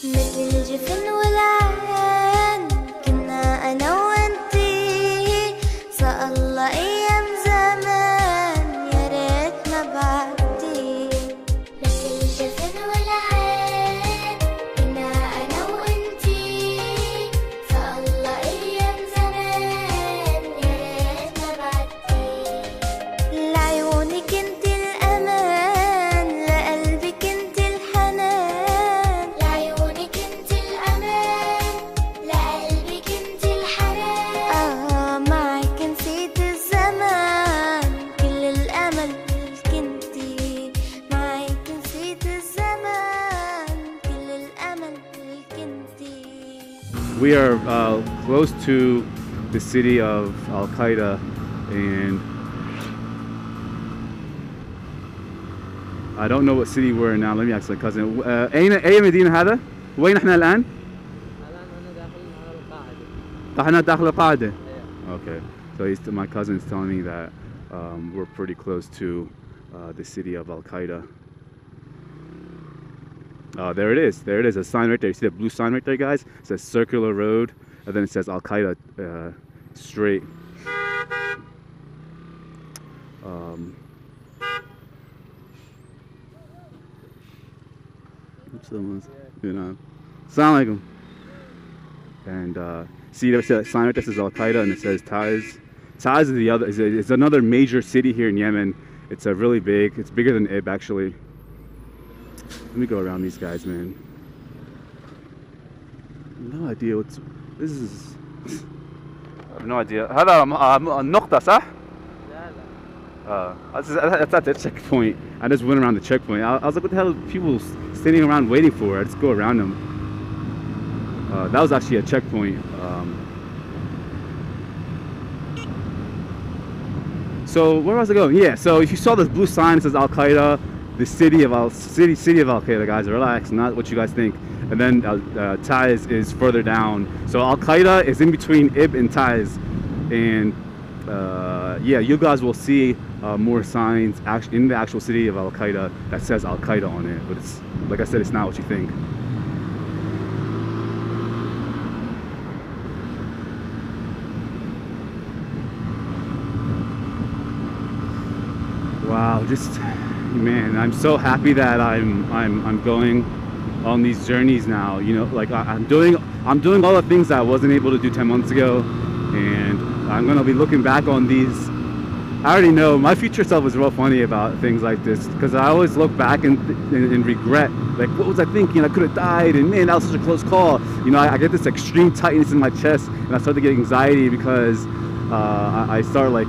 مثل الجفن والعين كنا أنا وأنتي سألله أيام زمان يا ريت ما بعدتي مثل الجفن والعين كنا أنا وأنتي سألله أيام زمان يا ريت ما بعدتي لعيونك انت الأمان لقلبك انت الحنان لعيونك انت الأمان لقلبك انت الحنان معك نسيت الزمان كل الأمل كنتي معك نسيت الزمان كل الأمل كنتي. We are close to the city of Al-Qaida, and I don't know what city we're in now. Let me ask my cousin. أي مدينة هذا؟ وين احنا الآن؟ الآن أنا داخل على القاعدة. احنا داخل القاعدة. أيوة. Okay, so my cousin's telling me that we're pretty close to the city of Al-Qaida. There it is. There it is. A sign right there. You see that blue sign right there, guys? It says Circular Road, and then it says Al-Qaida straight. Someone's, you know. Assalamu alaikum. And see, there's a sign right there that says Al-Qaida, and it says Taiz. Taiz is the other. It's another major city here in Yemen. It's a really big. It's bigger than Ib actually. Let me go around these guys, man. No idea what's. This is. I have no idea. هذا النقطة صح؟ لا لا. That's at the checkpoint. I just went around the checkpoint. I was like, what the hell are people standing around waiting for? I just go around them. That was actually a checkpoint. So where was I going? Yeah. So if you saw this blue sign, it says Al-Qaida, the city of Al-Qaida, guys. Relax, not what you guys think. And then Taiz is further down. So Al-Qaida is in between Ib and Taiz, and yeah, you guys will see more signs in the actual city of Al-Qaida that says Al-Qaida on it. But it's like I said, it's not what you think. Wow, just man, I'm so happy that I'm going on these journeys now. You know, like I'm doing all the things that I wasn't able to do 10 months ago, and I'm gonna be looking back on these. I already know my future self is real funny about things like this, because I always look back and regret, like, what was I thinking? I could have died, and man, that was such a close call. You know, I get this extreme tightness in my chest, and I start to get anxiety because I start like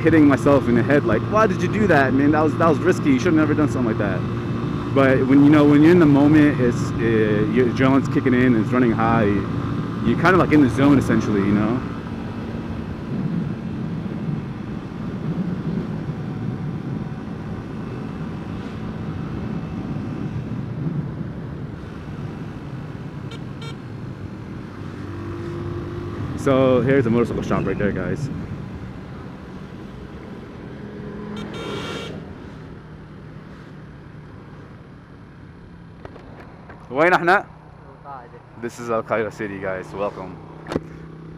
hitting myself in the head, like, why did you do that, man? That was risky. You should have never done something like that. But when you're in the moment, your adrenaline's kicking in and it's running high. You're kind of like in the zone, essentially, you know. So here's a motorcycle shop right there, guys. وين احنا؟ القاعدة. This is Al-Qaida City, guys. Welcome.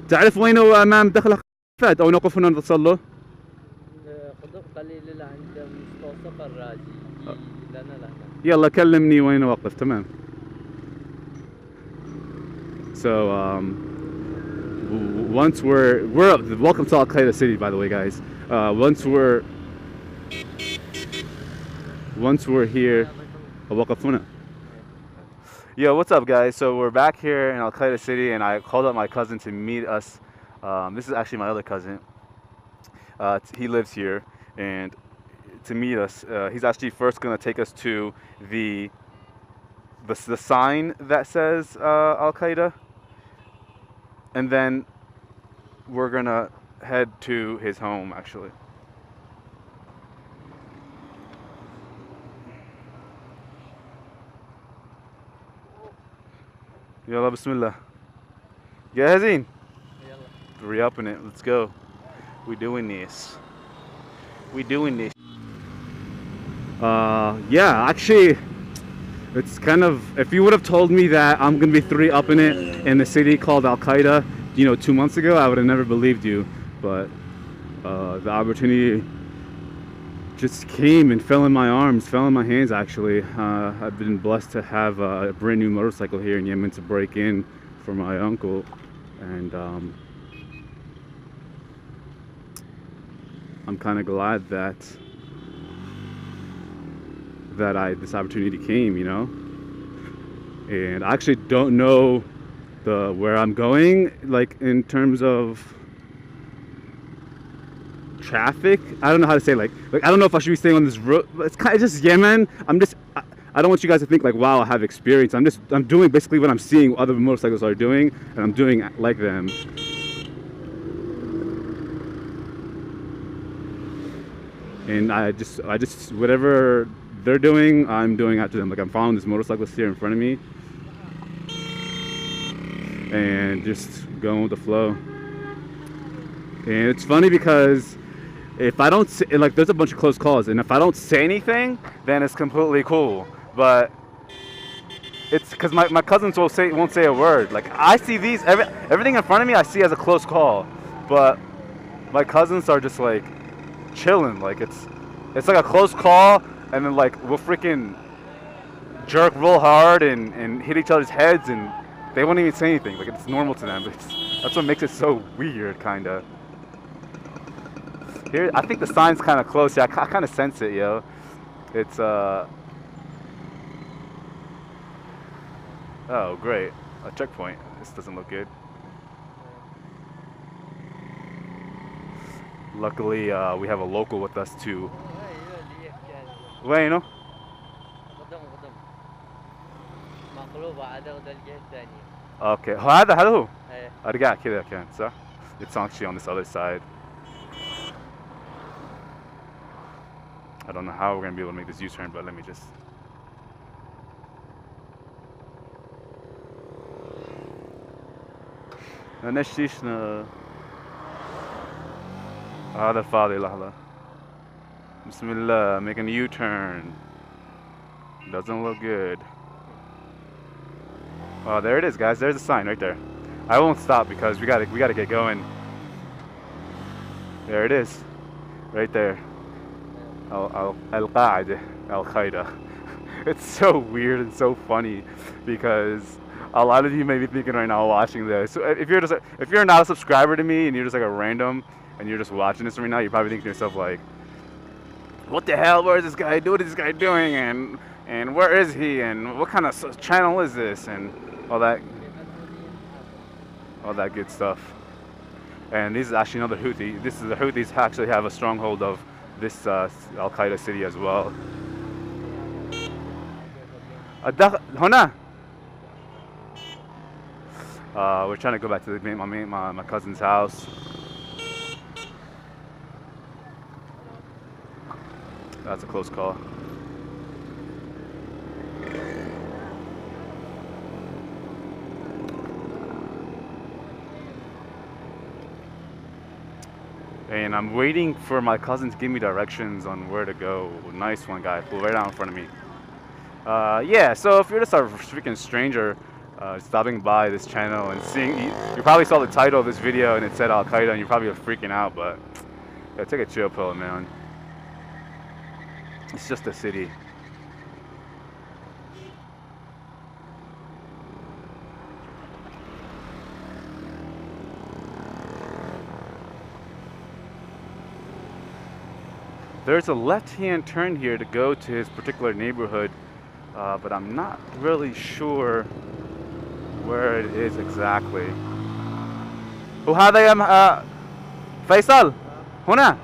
تعرف وين هو امام دخل فهد او نوقف هنا نوصل له؟ خذوك قليل عند مستوصف الراجي لنا لهنا. يلا كلمني وين اوقف. تمام. So once we're welcome to Al-Qaida City, by the way, guys. Once we're here, اوقف هنا. Yo, what's up, guys? So we're back here in Al-Qaida City, and I called up my cousin to meet us. This is actually my other cousin. He lives here, and to meet us, he's actually first gonna take us to the sign that says Al-Qaida, and then we're gonna head to his home, actually. يلا بسم الله. جاهزين؟ يلا. Re-upping it. Let's go. We doing this. Yeah, actually, It's kind of, if you would have told me that I'm gonna be 3 up in it in the city called Al-Qaida, 2 months ago, I would have never believed you. But the opportunity just came and fell in my arms, fell in my hands actually. I've been blessed to have a brand new motorcycle here in Yemen to break in for my uncle, and I'm kind of glad that this opportunity came, and I actually don't know where I'm going, like in terms of traffic. I don't know how to say, like I don't know if I should be staying on this road. It's kind of just Yemen. I don't want you guys to think like, wow, I have experience. I'm doing basically what I'm seeing other motorcycles are doing, and I'm doing like them. And I just whatever they're doing, I'm doing after them. Like, I'm following this motorcyclist here in front of me and just going with the flow. And it's funny because if I don't say, like, there's a bunch of close calls, and if I don't say anything, then it's completely cool. But it's because my cousins won't say a word. Like, I see everything in front of me I see as a close call, but my cousins are just like chilling. Like, it's like a close call, and then like we'll freaking jerk real hard and hit each other's heads, and they won't even say anything. Like, it's normal to them. That's what makes it so weird, kind of. Here, I think the sign's kind of close. Yeah, I kind of sense it, yo. It's oh, great, a checkpoint. This doesn't look good. Luckily, we have a local with us too. وينه؟ قدام مقلوبة عادة وده الجهة الثانية. اوكي، هذا هو. ايه. ارجع كذا كان صح؟ It's actually on this other side. I don't know how we're gonna be able to make this U-turn, but let me just. نشيشنا. هذا فاضي لحظة. Bismillah, making a U-turn. Doesn't look good. Oh, there it is, guys. There's a sign right there. I won't stop because we gotta get going. There it is, right there. Al-Qaida, Al-Qaida. It's so weird and so funny because a lot of you may be thinking right now watching this. So if you're not a subscriber to me and you're just like a random and you're just watching this right now, you're probably thinking to yourself like, what the hell? Where is this guy? What is this guy doing? And where is he? And what kind of channel is this? And all that good stuff. And this is actually another Houthi. The Houthis actually have a stronghold of this Al-Qaida city as well. هنا. We're trying to go back to my cousin's house. That's a close call. And I'm waiting for my cousin to give me directions on where to go. Nice one, guy. Flew right out in front of me. Yeah, so if you're just a freaking stranger stopping by this channel and seeing, you probably saw the title of this video and it said Al-Qaida and you're probably freaking out, but yeah, take a chill pill, man. It's just a city. There's a left-hand turn here to go to his particular neighborhood, but I'm not really sure where it is exactly. وهذا يا فيصل هنا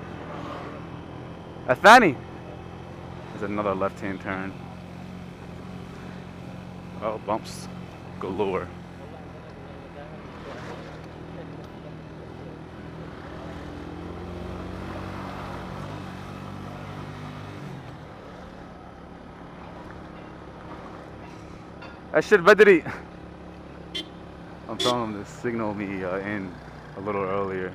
الثاني. There's another left-hand turn. Oh, bumps galore. Ashir Badri. I'm telling him to signal me in a little earlier.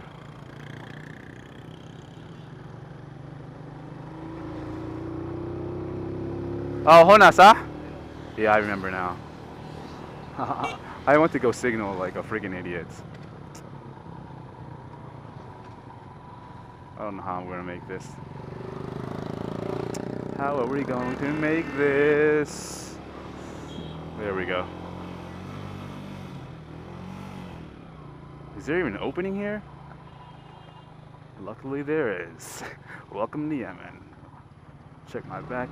Oh, هنا صح؟ Yeah, I remember now. I went to go signal like a freaking idiot. I don't know how I'm gonna make this. How are we going to make this? There we go. Is there even an opening here? Luckily there is. Welcome to Yemen. Check my back.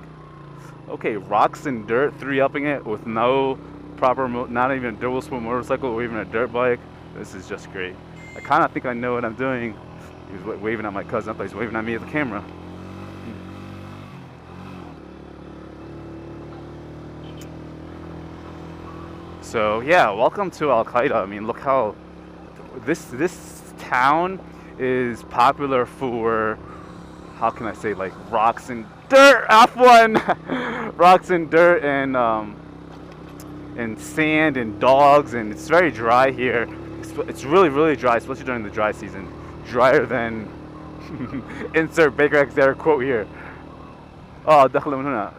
Okay, rocks and dirt, 3-upping it with no proper, not even a dual sport motorcycle or even a dirt bike. This is just great. I kind of think I know what I'm doing. He was waving at my cousin. I thought he was waving at me at the camera. So yeah, welcome to Al-Qaida. I mean, look how this town is popular for, how can I say, like rocks and dirt. F1, rocks and dirt and sand and dogs, and it's very dry here. It's really dry, especially during the dry season. Drier than insert Baker X there quote here. Oh, دخلوا من هنا.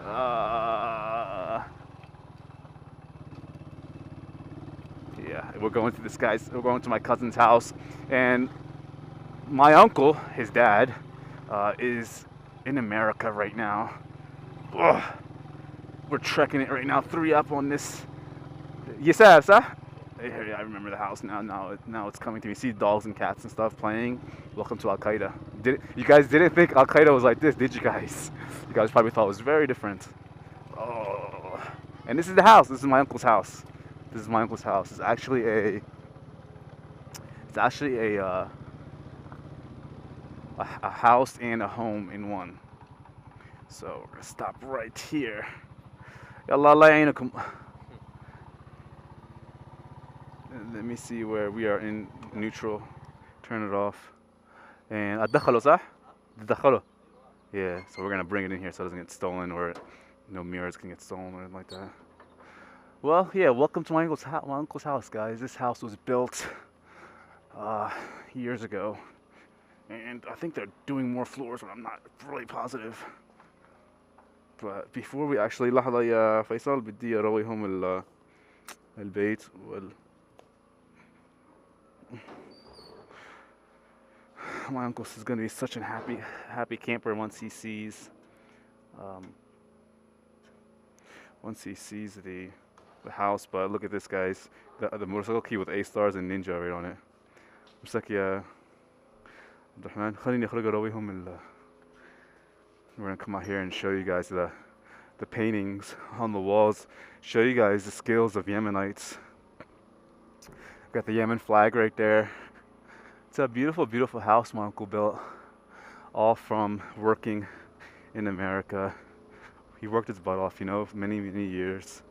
Yeah, we're going to this guy's. We're going to my cousin's house, and my uncle, his dad, is in America right now. Ugh. We're trekking it right now, 3-up on this. Yes, sir. I remember the house now. Now it's coming to me. See dogs and cats and stuff playing. Welcome to Al-Qaida. You guys didn't think Al-Qaida was like this, did you guys? You guys probably thought it was very different. Oh, and this is the house. This is my uncle's house. This is my uncle's house. It's actually a house and a home in one. So we're gonna stop right here. Yalla Allah ya'inakum. Let me see where we are in neutral. Turn it off. And أدخله صح؟ أدخله. Yeah, so we're gonna bring it in here so it doesn't get stolen, or no mirrors can get stolen or anything like that. Well, yeah, welcome to my uncle's house, guys. This house was built years ago, and I think they're doing more floors, but I'm not really positive. But before we actually لحظة يا فيصل بدي أرويهم البيت my uncle is going to be such a happy camper once he sees the house. But look at this, guys, the motorcycle key with A stars and ninja right on it. مساك يا عبد الرحمن خليني أخرج أرويهم We're gonna come out here and show you guys the paintings on the walls, show you guys the skills of Yemenites. Got the Yemen flag right there. It's a beautiful house my uncle built, all from working in America. He worked his butt off, you know, for many years.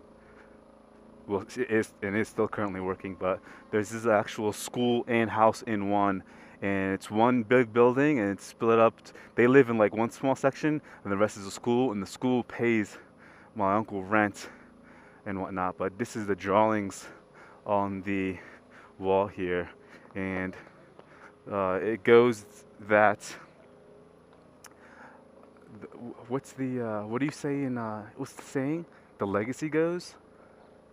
Well, it is still currently working, but there's this actual school and house in one. And it's one big building, and it's split up. They live in like one small section, and the rest is a school, and the school pays my uncle rent and whatnot. But this is the drawings on the wall here, and it goes that what do you say in what's the saying? The legacy goes.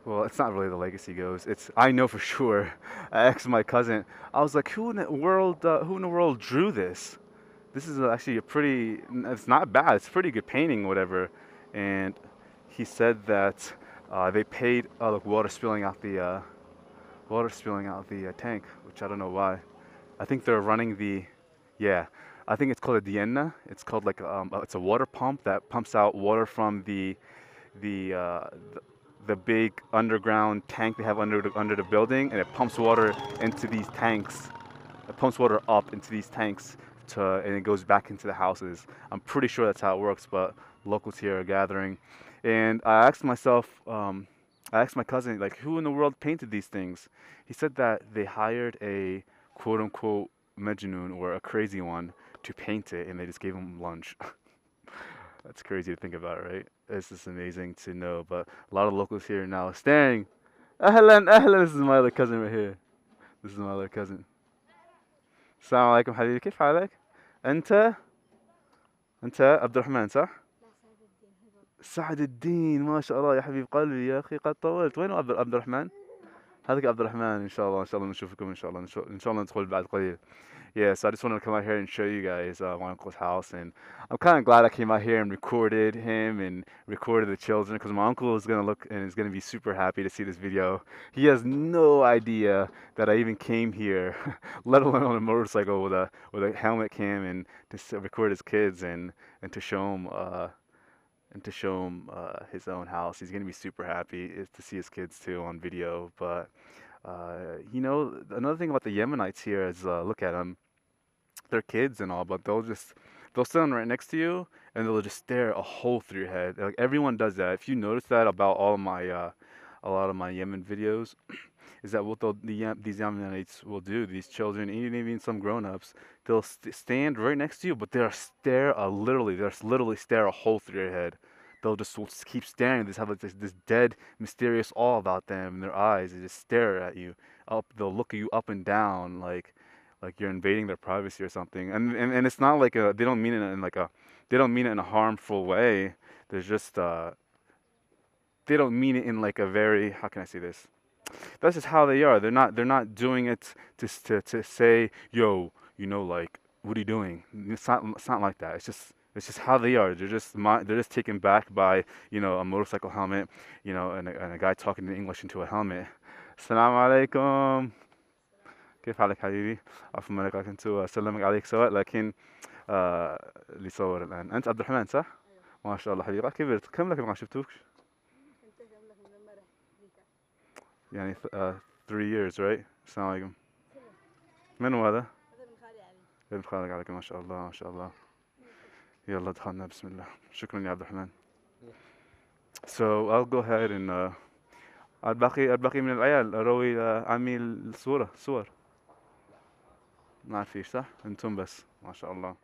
Well, it's not really the legacy goes. It's, I know for sure. I asked my cousin. I was like, who in the world drew this? This is actually it's not bad. It's a pretty good painting, whatever. And he said that they paid look, water spilling out the tank, which I don't know why. I think they're running I think it's called a Dienna. It's called like it's a water pump that pumps out water from the big underground tank they have under the building, and it pumps water into these tanks. It pumps water up into these tanks and it goes back into the houses. I'm pretty sure that's how it works, but locals here are gathering. And I asked my cousin, like, who in the world painted these things? He said that they hired a quote-unquote Majnoon, or a crazy one, to paint it, and they just gave him lunch. That's crazy to think about, right? It's just amazing to know. But a lot of locals here now are staring. Ahlan, ahlan. This is my other cousin right here. This is my other cousin. Assalamu alaikum حبيبي كيف حالك؟ أنت عبد الرحمن صح؟ سعد الدين ما شاء الله يا حبيب قلبي يا اخي قد طولت. وين عبد الرحمن؟ هذاك عبد الرحمن. ان شاء الله نشوفكم ان شاء الله ان شاء الله ندخل بعد قليل. Yeah, so I just wanted to come out here and show you guys my uncle's house, and I'm kind of glad I came out here and recorded him and recorded the children, because my uncle is gonna look and is gonna be super happy to see this video. He has no idea that I even came here, let alone on a motorcycle with a helmet cam, and to record his kids and to show him his own house. He's gonna be super happy to see his kids too on video. But you know, another thing about the Yemenites here is look at them. They're kids and all, but they'll stand right next to you and they'll just stare a hole through your head. Like everyone does that. If you notice that about all of my a lot of my Yemen videos, is that what these Yemenites will do? These children, even some grown-ups, they'll stand right next to you, but they'll literally stare a hole through your head. They'll just keep staring. They just have like this dead, mysterious awe about them in their eyes. They just stare at you. They'll look at you up and down like you're invading their privacy or something. And it's not like they don't mean it in they don't mean it in a harmful way. There's just they don't mean it in like a very, how can I say this? That's just how they are. They're not doing it to say, yo, you know, like, what are you doing? It's not like that. It's just how they are. They're just taken back by, you know, a motorcycle helmet, you know, and a guy talking in English into a helmet. Assalamu alaikum. كيف حالك حبيبي؟ عفوا مالك كنت أسلمك عليك سواء، لكن اللي صور الآن أنت عبد الرحمن صح؟ ما شاء الله حبيبي كبرت. كم لك ما شفتوكش؟ يعني 3 years right؟ السلام عليكم. من هو هذا؟ ابن خالك عليك ما شاء الله ما شاء الله. يلا دخلنا بسم الله. شكرا يا عبد الرحمن. So I'll go ahead and الباقي من العيال أروي عمي الصور ما فيش صح؟ انتم بس ما شاء الله.